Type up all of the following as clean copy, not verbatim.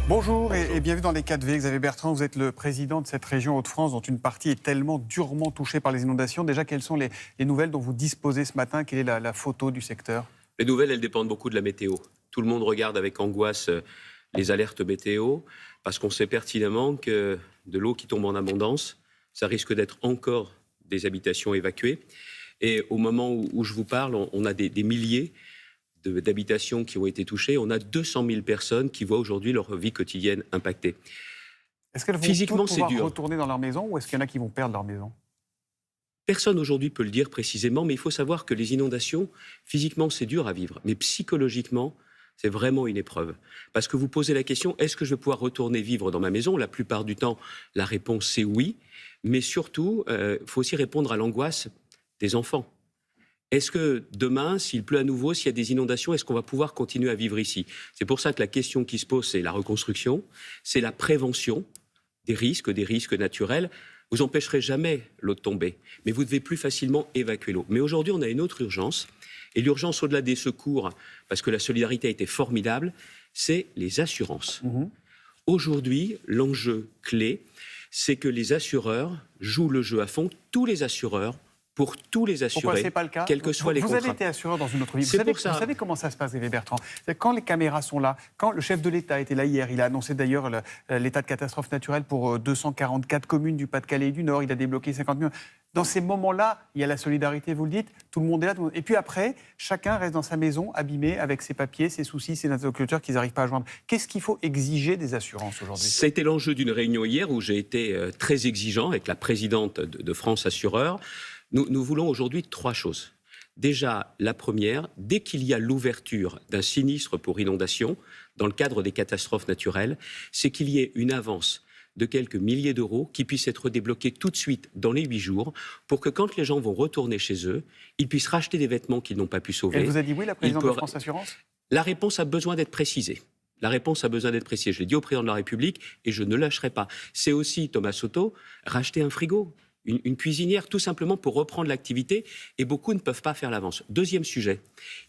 Bonjour Bonjour. et bienvenue dans les 4V. Xavier Bertrand, vous êtes le président de cette région Hauts-de-France dont une partie est tellement durement touchée par les inondations. Déjà, quelles sont les nouvelles dont vous disposez ce matin? Quelle est la photo du secteur? Les nouvelles, elles dépendent beaucoup de la météo. Tout le monde regarde avec angoisse les alertes météo parce qu'on sait pertinemment que de l'eau qui tombe en abondance, ça risque d'être encore des habitations évacuées. Et au moment où je vous parle, on a des milliers d'habitations qui ont été touchées. On a 200 000 personnes qui voient aujourd'hui leur vie quotidienne impactée. Est-ce qu'elles vont Physiquement, toutes c'est pouvoir dur. retourner dans leur maison ou est-ce qu'il y en a qui vont perdre leur maison? Personne aujourd'hui peut le dire précisément, mais il faut savoir que les inondations, physiquement, c'est dur à vivre. Mais psychologiquement, c'est vraiment une épreuve. Parce que vous posez la question, est-ce que je vais pouvoir retourner vivre dans ma maison? La plupart du temps, la réponse, c'est oui. Mais surtout, il faut aussi répondre à l'angoisse des enfants. Est-ce que demain, s'il pleut à nouveau, s'il y a des inondations, est-ce qu'on va pouvoir continuer à vivre ici? C'est pour ça que la question qui se pose, c'est la reconstruction, c'est la prévention des risques naturels. Vous n'empêcherez jamais l'eau de tomber, mais vous devez plus facilement évacuer l'eau. Mais aujourd'hui, on a une autre urgence, et l'urgence au-delà des secours, parce que la solidarité a été formidable, c'est les assurances. Aujourd'hui, l'enjeu clé, c'est que les assureurs jouent le jeu à fond, tous les assureurs, pour tous les Pourquoi assurés, ce n'est pas le cas? quels que soient les Vous contrats. avez été assureur dans une autre vie. C'est Vous pour ça. savez comment ça se passe, Xavier Bertrand? Quand les caméras sont là, quand le chef de l'État était là hier, il a annoncé d'ailleurs l'état de catastrophe naturelle pour 244 communes du Pas-de-Calais et du Nord, il a débloqué 50 millions. Dans ces moments-là, il y a la solidarité, vous le dites, tout le monde est là. Et puis après, chacun reste dans sa maison, abîmé, avec ses papiers, ses soucis, ses interlocuteurs qu'ils n'arrivent pas à joindre. Qu'est-ce qu'il faut exiger des assurances aujourd'hui? C'était l'enjeu d'une réunion hier où j'ai été très exigeant avec la présidente de France Assureurs. Nous voulons aujourd'hui 3 choses. Déjà, la première, dès qu'il y a l'ouverture d'un sinistre pour inondation, dans le cadre des catastrophes naturelles, c'est qu'il y ait une avance de quelques milliers d'euros qui puissent être débloqués tout de suite dans les 8 jours pour que quand les gens vont retourner chez eux, ils puissent racheter des vêtements qu'ils n'ont pas pu sauver. Elle vous a dit oui, la présidente de France Assurance? La réponse a besoin d'être précisée. La réponse a besoin d'être précisée. Je l'ai dit au président de la République et je ne lâcherai pas. C'est aussi, Thomas Soto, racheter un frigo, une cuisinière, tout simplement pour reprendre l'activité, et beaucoup ne peuvent pas faire l'avance. Deuxième sujet,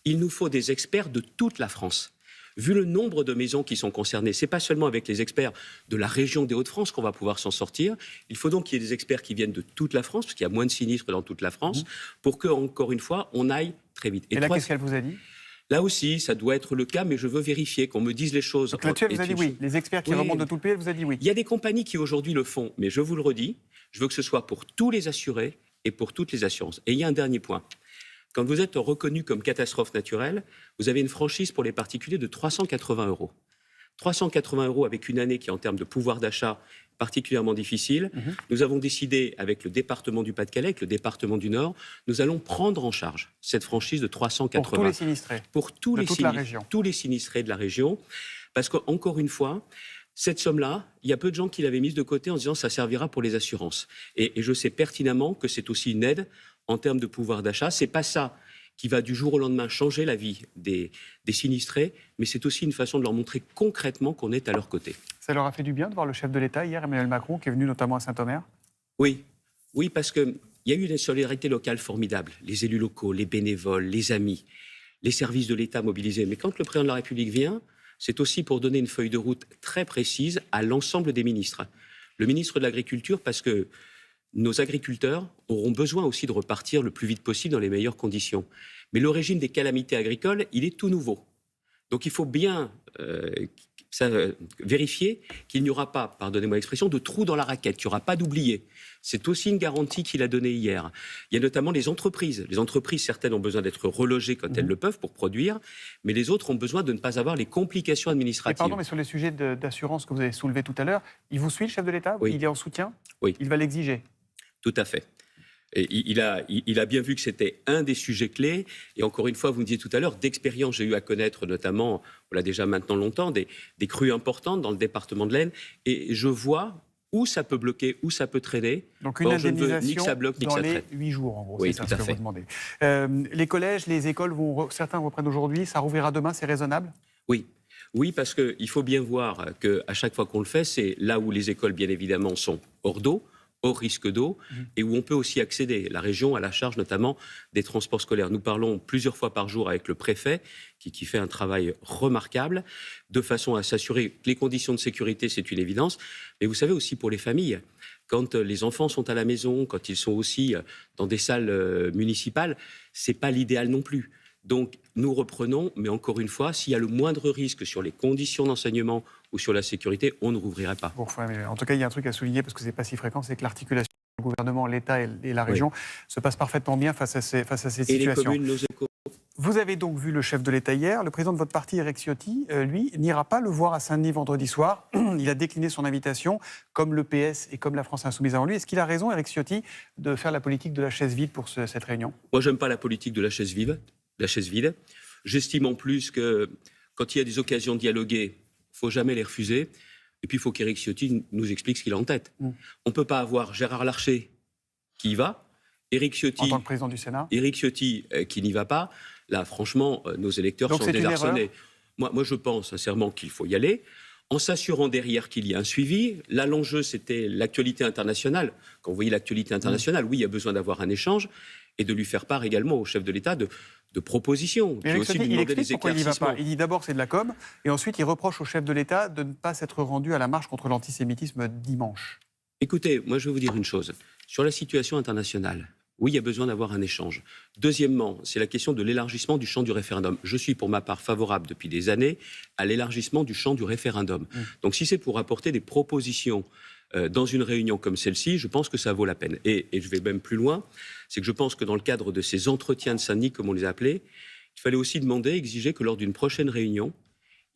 il nous faut des experts de toute la France. Vu le nombre de maisons qui sont concernées, ce n'est pas seulement avec les experts de la région des Hauts-de-France qu'on va pouvoir s'en sortir. Il faut donc qu'il y ait des experts qui viennent de toute la France, parce qu'il y a moins de sinistres dans toute la France, pour que, encore une fois, on aille très vite. Et là, qu'est-ce qu'elle vous a dit? Là aussi, ça doit être le cas, mais je veux vérifier, qu'on me dise les choses. Donc là-dessus, elle vous a dit oui. Les experts qui remontent de tout le pays, elle vous a dit oui. Il y a des compagnies qui aujourd'hui le font, mais je vous le redis, je veux que ce soit pour tous les assurés et pour toutes les assurances. Et il y a un dernier point. Quand vous êtes reconnu comme catastrophe naturelle, vous avez une franchise pour les particuliers de 380 €. 380 € avec une année qui, en termes de pouvoir d'achat, particulièrement difficile. Nous avons décidé, avec le département du Pas-de-Calais, avec le département du Nord, nous allons prendre en charge cette franchise de 380. Pour tous les sinistrés. Pour tous de les toute la région. tous les sinistrés de la région. Parce qu'encore une fois, cette somme-là, il y a peu de gens qui l'avaient mise de côté en se disant que ça servira pour les assurances. Et je sais pertinemment que c'est aussi une aide en termes de pouvoir d'achat. C'est pas ça qui va du jour au lendemain changer la vie des sinistrés, mais c'est aussi une façon de leur montrer concrètement qu'on est à leur côté. Ça leur a fait du bien de voir le chef de l'État hier, Emmanuel Macron, qui est venu notamment à Saint-Omer? Oui, parce qu'il y a eu une solidarité locale formidable. Les élus locaux, les bénévoles, les amis, les services de l'État mobilisés. Mais quand le président de la République vient, c'est aussi pour donner une feuille de route très précise à l'ensemble des ministres. Le ministre de l'Agriculture, parce que nos agriculteurs auront besoin aussi de repartir le plus vite possible dans les meilleures conditions. Mais le régime des calamités agricoles, il est tout nouveau. Donc il faut bien vérifier qu'il n'y aura pas, pardonnez-moi l'expression, de trous dans la raquette, qu'il n'y aura pas d'oubliés. C'est aussi une garantie qu'il a donnée hier. Il y a notamment les entreprises. Les entreprises, certaines ont besoin d'être relogées quand elles le peuvent pour produire, mais les autres ont besoin de ne pas avoir les complications administratives. Pardon, mais sur les sujets d'assurance que vous avez soulevés tout à l'heure, il vous suit, le chef de l'État? Oui. Il est en soutien? Oui. Il va l'exiger? Tout à fait. Et il a bien vu que c'était un des sujets clés. Et encore une fois, vous me disiez tout à l'heure, d'expérience, j'ai eu à connaître notamment, on l'a déjà maintenant longtemps, des crues importantes dans le département de l'Aisne. Et je vois où ça peut bloquer, où ça peut traîner. Donc une Or, je ne veux ni indemnisation que ça bloque, ni que dans ça les traîne. 8 jours, en gros. Oui, c'est ça tout ce à que fait. vous demandez. Les collèges, les écoles, certains reprennent aujourd'hui, ça rouvrira demain, c'est raisonnable? Oui, parce qu'il faut bien voir qu'à chaque fois qu'on le fait, c'est là où les écoles, bien évidemment, sont hors d'eau, hors risque d'eau et où on peut aussi accéder. La région a la charge notamment des transports scolaires. Nous parlons plusieurs fois par jour avec le préfet qui fait un travail remarquable de façon à s'assurer que les conditions de sécurité, c'est une évidence. Mais vous savez aussi pour les familles, quand les enfants sont à la maison, quand ils sont aussi dans des salles municipales, c'est pas l'idéal non plus. Donc, nous reprenons, mais encore une fois, s'il y a le moindre risque sur les conditions d'enseignement ou sur la sécurité, on ne rouvrirait pas. Bon, mais en tout cas, il y a un truc à souligner, parce que ce n'est pas si fréquent, c'est que l'articulation du gouvernement, l'État et la région se passe parfaitement bien face à ces situations. Et les communes, nos échos. Vous avez donc vu le chef de l'État hier. Le président de votre parti, Éric Ciotti, lui, n'ira pas le voir à Saint-Denis vendredi soir. Il a décliné son invitation, comme le PS et comme la France Insoumise avant lui. Est-ce qu'il a raison, Éric Ciotti, de faire la politique de la chaise vide pour cette réunion? Moi, j'aime pas la politique de la chaise vide. J'estime en plus que quand il y a des occasions de dialoguer, il ne faut jamais les refuser. Et puis, il faut qu'Éric Ciotti nous explique ce qu'il a en tête. On ne peut pas avoir Gérard Larcher qui y va, Éric Ciotti, en tant que président du Sénat, Éric Ciotti qui n'y va pas. Là, franchement, nos électeurs sont désarçonnés. Moi, je pense sincèrement qu'il faut y aller, en s'assurant derrière qu'il y a un suivi. Là, l'enjeu, c'était l'actualité internationale. Quand vous voyez l'actualité internationale, oui, il y a besoin d'avoir un échange et de lui faire part également au chef de l'État de propositions. Puis aussi lui demander des éclaircissements. Il n'y va pas. Il dit d'abord c'est de la com, et ensuite il reproche au chef de l'État de ne pas s'être rendu à la marche contre l'antisémitisme dimanche. Écoutez, moi je vais vous dire une chose. Sur la situation internationale, oui, il y a besoin d'avoir un échange. Deuxièmement, c'est la question de l'élargissement du champ du référendum. Je suis pour ma part favorable depuis des années à l'élargissement du champ du référendum. Donc si c'est pour apporter des propositions dans une réunion comme celle-ci, je pense que ça vaut la peine. Et je vais même plus loin, c'est que je pense que dans le cadre de ces entretiens de Saint-Denis, comme on les a appelés, il fallait aussi demander, exiger que lors d'une prochaine réunion,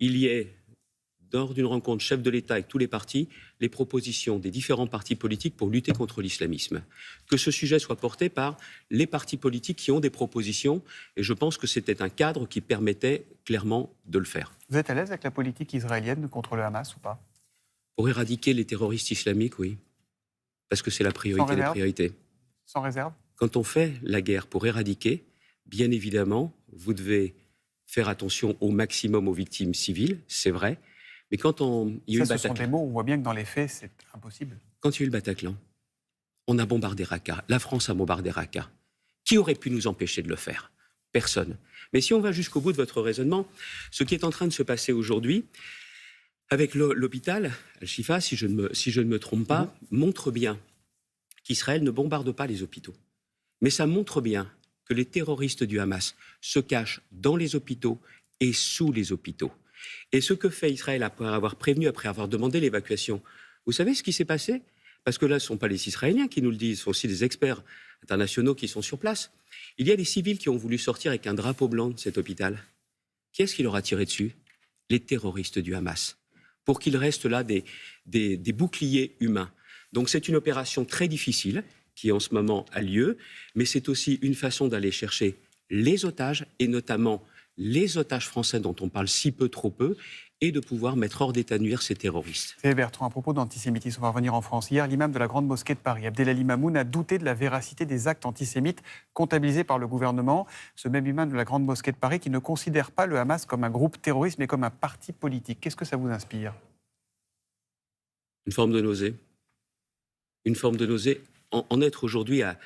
il y ait, lors d'une rencontre chef de l'État avec tous les partis, les propositions des différents partis politiques pour lutter contre l'islamisme. Que ce sujet soit porté par les partis politiques qui ont des propositions, et je pense que c'était un cadre qui permettait clairement de le faire. Vous êtes à l'aise avec la politique israélienne contre le Hamas ou pas? Pour éradiquer les terroristes islamiques, oui. Parce que c'est la priorité des priorités. Sans réserve? Quand on fait la guerre pour éradiquer, bien évidemment, vous devez faire attention au maximum aux victimes civiles, c'est vrai. Mais quand il y a eu le Bataclan... Ce sont des mots, on voit bien que dans les faits, c'est impossible. Quand il y a eu le Bataclan, on a bombardé Raqqa. La France a bombardé Raqqa. Qui aurait pu nous empêcher de le faire? Personne. Mais si on va jusqu'au bout de votre raisonnement, ce qui est en train de se passer aujourd'hui, avec l'hôpital, Al-Shifa, si je ne me trompe pas, montre bien qu'Israël ne bombarde pas les hôpitaux. Mais ça montre bien que les terroristes du Hamas se cachent dans les hôpitaux et sous les hôpitaux. Et ce que fait Israël après avoir prévenu, après avoir demandé l'évacuation, vous savez ce qui s'est passé? Parce que là, ce ne sont pas les Israéliens qui nous le disent, ce sont aussi des experts internationaux qui sont sur place. Il y a des civils qui ont voulu sortir avec un drapeau blanc de cet hôpital. Qui est-ce qui leur a tiré dessus? Les terroristes du Hamas. Pour qu'il reste là des boucliers humains. Donc c'est une opération très difficile qui en ce moment a lieu, mais c'est aussi une façon d'aller chercher les otages, et notamment les otages français dont on parle si peu, trop peu, et de pouvoir mettre hors d'état de nuire ces terroristes. C'est Bertrand, à propos d'antisémitisme, on va revenir en France. Hier, l'imam de la Grande Mosquée de Paris, Abdelali Mamoun, a douté de la véracité des actes antisémites comptabilisés par le gouvernement. Ce même imam de la Grande Mosquée de Paris qui ne considère pas le Hamas comme un groupe terroriste, mais comme un parti politique. Qu'est-ce que ça vous inspire? Une forme de nausée. Une forme de nausée. En être aujourd'hui à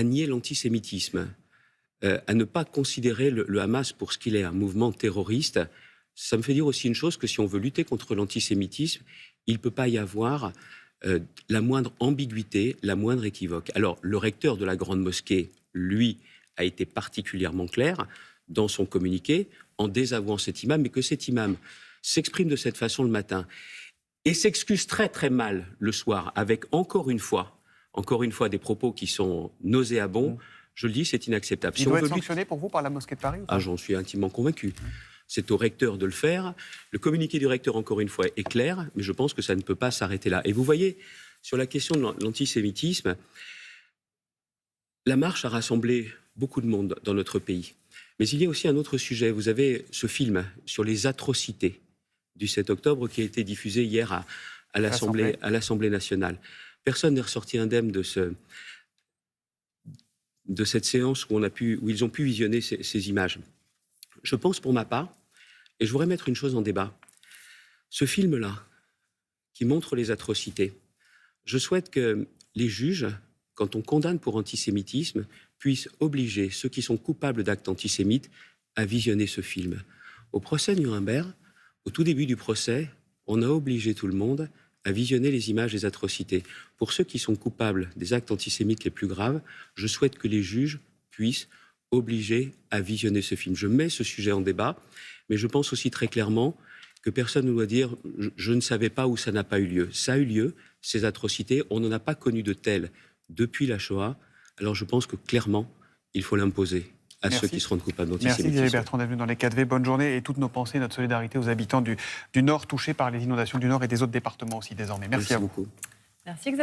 nier l'antisémitisme, à ne pas considérer le Hamas pour ce qu'il est, un mouvement terroriste, ça me fait dire aussi une chose, que si on veut lutter contre l'antisémitisme, il ne peut pas y avoir la moindre ambiguïté, la moindre équivoque. Alors, le recteur de la Grande Mosquée, lui, a été particulièrement clair dans son communiqué en désavouant cet imam, mais que cet imam s'exprime de cette façon le matin et s'excuse très très mal le soir, avec encore une fois des propos qui sont nauséabonds. Je le dis, c'est inacceptable. Il doit être sanctionné pour vous par la Mosquée de Paris ou pas? J'en suis intimement convaincu. C'est au recteur de le faire. Le communiqué du recteur, encore une fois, est clair, mais je pense que ça ne peut pas s'arrêter là. Et vous voyez, sur la question de l'antisémitisme, la marche a rassemblé beaucoup de monde dans notre pays. Mais il y a aussi un autre sujet. Vous avez ce film sur les atrocités du 7 octobre qui a été diffusé hier à l'Assemblée nationale. Personne n'est ressorti indemne de cette séance où ils ont pu visionner ces images. Je pense pour ma part, et je voudrais mettre une chose en débat, ce film-là, qui montre les atrocités, je souhaite que les juges, quand on condamne pour antisémitisme, puissent obliger ceux qui sont coupables d'actes antisémites à visionner ce film. Au procès de Nuremberg, au tout début du procès, on a obligé tout le monde à visionner les images des atrocités. Pour ceux qui sont coupables des actes antisémites les plus graves, je souhaite que les juges puissent obliger à visionner ce film. Je mets ce sujet en débat, mais je pense aussi très clairement que personne ne doit dire « je ne savais pas » ou « ça n'a pas eu lieu ». Ça a eu lieu, ces atrocités, on n'en a pas connu de telles depuis la Shoah. Alors je pense que clairement, il faut l'imposer à ceux qui se rendent coupables d'antisémitisme. Merci Xavier Bertrand d'être venu dans les 4V. Bonne journée et toutes nos pensées, notre solidarité aux habitants du Nord touchés par les inondations du Nord et des autres départements aussi désormais. Merci à vous. Beaucoup. Merci Xavier.